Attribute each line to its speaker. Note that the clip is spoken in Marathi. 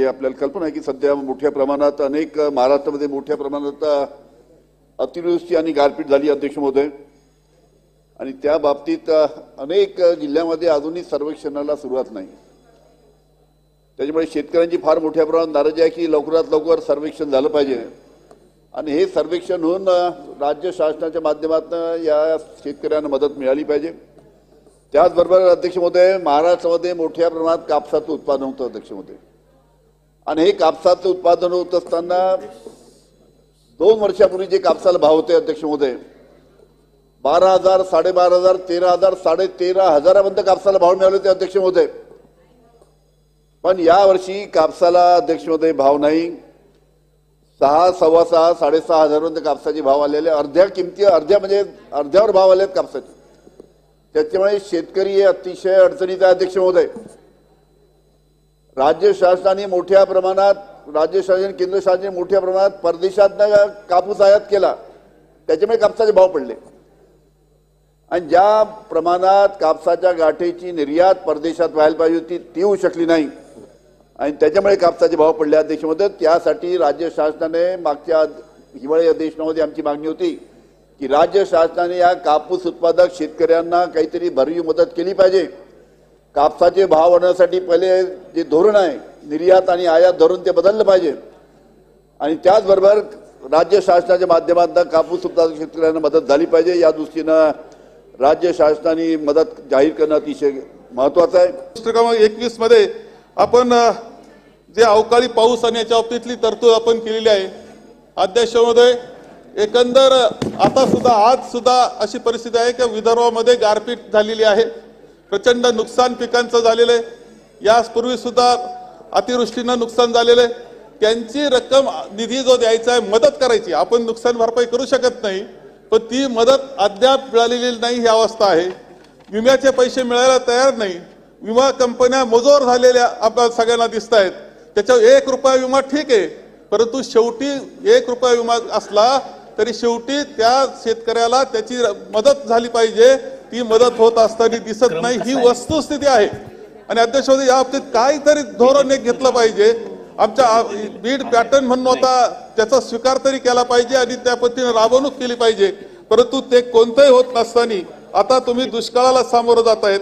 Speaker 1: आपल्याला कल्पना आहे की सध्या मोठ्या प्रमाणात अनेक महाराष्ट्रामध्ये मोठ्या प्रमाणात अतिवृष्टी आणि गारपीट झाली अध्यक्ष महोदय, आणि त्या बाबतीत अनेक जिल्ह्यांमध्ये अजूनही सर्वेक्षणाला सुरुवात नाही। त्याच्यामुळे शेतकऱ्यांची फार मोठ्या प्रमाणात नाराजी आहे की लवकरात लवकर सर्वेक्षण झालं पाहिजे, आणि हे सर्वेक्षण होऊन राज्य शासनाच्या माध्यमातून या शेतकऱ्यांना मदत मिळाली पाहिजे। त्याचबरोबर अध्यक्ष महोदय, महाराष्ट्रामध्ये मोठ्या प्रमाणात कापसाचं उत्पादन होतं अध्यक्ष महोदय, आणि हे कापसाचं उत्पादन होत असताना 2 वर्षापूर्वी जे कापसाला भाव होते अध्यक्ष महोदय 12,000, 12,500, 13,000, 13,500 पर्यंत कापसाला भाव मिळाले होते अध्यक्ष महोदय। पण या वर्षी कापसाला अध्यक्ष महोदय भाव नाही, 6, 6,500, 6,500 पर्यंत कापसाचे भाव आलेले, अर्ध्यावर भाव आलेत कापसाचे। त्याच्यामुळे शेतकरी हे अतिशय अडचणीत आहे अध्यक्ष महोदय। राज्य शासनाने मोठ्या प्रमाणात केंद्र शासनाने मोठ्या प्रमाणात परदेशातनं कापूस आयात केला, त्याच्यामुळे कापसाचे भाव पडले, आणि ज्या प्रमाणात कापसाच्या गाठीची निर्यात परदेशात व्हायला पाहिजे होती ती होऊ शकली नाही, आणि त्याच्यामुळे कापसाचे भाव पडले अध्यक्ष महोदय। त्यासाठी राज्य शासनाने मागच्या हिवाळी अधिवेशनामध्ये आमची मागणी होती की राज्य शासनाने या कापूस उत्पादक शेतकऱ्यांना काहीतरी भरीव मदत केली पाहिजे। कापसाचे भाव वाढवण्यासाठी पहिले जे धोरण आहे निर्यात आणि आयात धोरण ते बदललं पाहिजे, आणि त्याचबरोबर राज्य शासनाच्या माध्यमातून कापूस उत्पादक शेतकऱ्यांना मदत झाली पाहिजे। या दृष्टीनं राज्य शासनाने मदत जाहीर करणं अतिशय महत्त्वाचं आहे।
Speaker 2: 21 मध्ये आपण जे अवकाळी पाऊस आणि याच्या बाबतीतली तरतूद आपण केलेली आहे अध्यक्ष महोदय। एकंदर आता सुद्धा आज सुद्धा अशी परिस्थिती आहे की विदर्भामध्ये गारपीट झालेली आहे, प्रचंड नुकसान पिकांचं झालेलं आहे, यापूर्वी सुद्धा अतिवृष्टीनं नुकसान झालेलं आहे। त्यांची रक्कम निधी जो द्यायचा आहे मदत करायची, आपण नुकसान भरपाई करू शकत नाही, पण ती मदत अद्याप मिळालेली नाही ही अवस्था आहे। विम्याचे पैसे मिळायला तयार नाही, विमा कंपन्या मजूर झालेल्या आपल्याला सगळ्यांना दिसत आहेत। त्याच्यावर 1 रुपया विमा ठीक आहे, परंतु शेवटी 1 रुपया विमा असला तरी शेवटी त्या शेतकऱ्याला त्याची मदत झाली पाहिजे, ती मदत होत असताना दिसत नाही, ही वस्तुस्थिती आहे। आणि अध्यक्ष महोदय, या बाबतीत काहीतरी धोरण घेतलं पाहिजे। आमच्या बीड पॅटर्न म्हणून होता त्याचा स्वीकार तरी केला पाहिजे आणि त्या पद्धतीने राबवणूक केली पाहिजे, परंतु ते कोणतंही होत नसताना आता तुम्ही दुष्काळाला सामोरं जात आहेत।